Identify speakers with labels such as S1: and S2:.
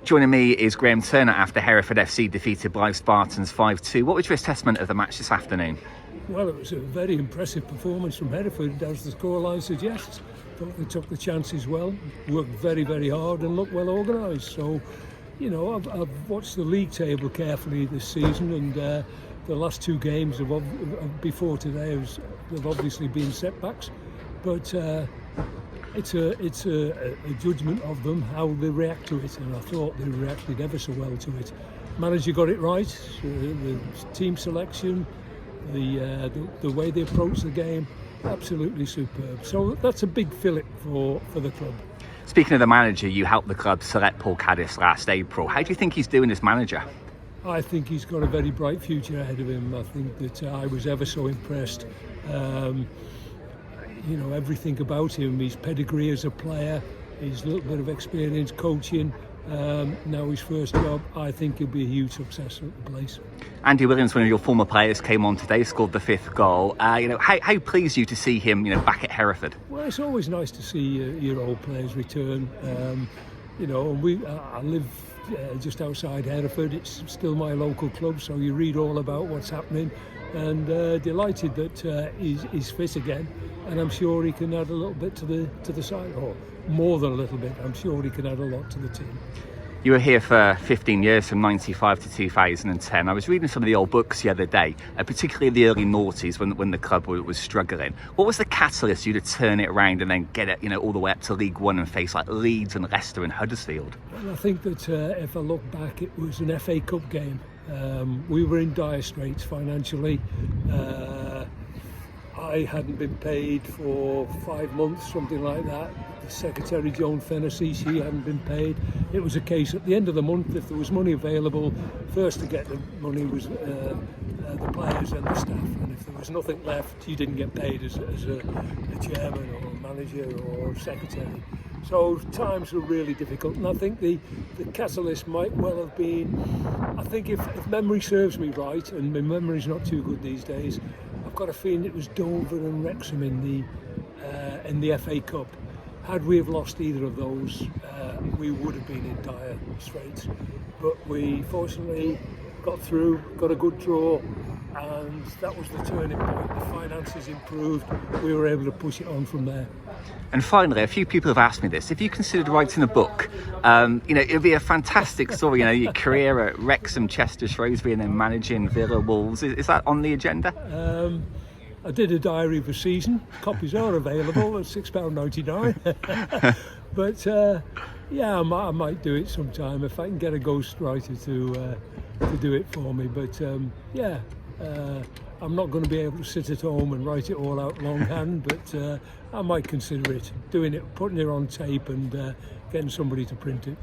S1: Joining me is Graham Turner after Hereford FC defeated Blyth Spartans 5-2. What was your assessment of the match this afternoon?
S2: Well, it was a very impressive performance from Hereford, as the scoreline suggests. Thought they took the chances well, worked very, very hard and looked well organised. So, you know, I've watched the league table carefully this season, and the last two games before today have obviously been setbacks. But it's a judgment of them how they react to it, and I thought they reacted ever so well to it. Manager got it right, the team selection, the way they approach the game, absolutely superb. So that's a big fillet for the club.
S1: Speaking of the manager, you helped the club select Paul Caddis last April. How do you think he's doing as manager?
S2: I think he's got a very bright future ahead of him. I think that I was ever so impressed. You know, everything about him, his pedigree as a player, his little bit of experience coaching, now his first job, I think he'll be a huge success at the place.
S1: Andy Williams, one of your former players, came on today, scored the fifth goal. How pleased are you to see him, back at Hereford?
S2: Well, it's always nice to see your old players return. And I live just outside Hereford. It's still my local club, so you read all about what's happening. And delighted that he's fit again, and I'm sure he can add a little bit to the side, or more than a little bit. I'm sure he can add a lot to the team.
S1: You were here for 15 years, from 95 to 2010. I was reading some of the old books the other day, particularly the early noughties when the club was struggling. What was the catalyst for you to turn it around and then get it, all the way up to League One and face like Leeds and Leicester and Huddersfield?
S2: Well, I think that if I look back, it was an FA Cup game. We were in dire straits financially. I hadn't been paid for 5 months, something like that. The secretary, Joan Fennessy, she hadn't been paid. It was a case at the end of the month, if there was money available, first to get the money was the players and the staff, and if there was nothing left, you didn't get paid as a chairman or a manager or secretary. So times were really difficult, and I think the catalyst might well have been, I think if memory serves me right, and my memory's not too good these days, I've got a feeling it was Dover and Wrexham in the FA Cup. Had we have lost either of those, we would have been in dire straits. But we fortunately got through, got a good draw, and that was the turning point. The finances improved, we were able to push it on from there.
S1: And finally, a few people have asked me this. If you considered writing a book, it would be a fantastic story, your career at Wrexham, Chester, Shrewsbury, and then managing Villa, Wolves. Is that on the agenda?
S2: I did a diary of a season. Copies are available at £6.99. But I might do it sometime if I can get a ghostwriter to do it for me. But I'm not going to be able to sit at home and write it all out longhand, but I might consider it, doing it, putting it on tape and getting somebody to print it.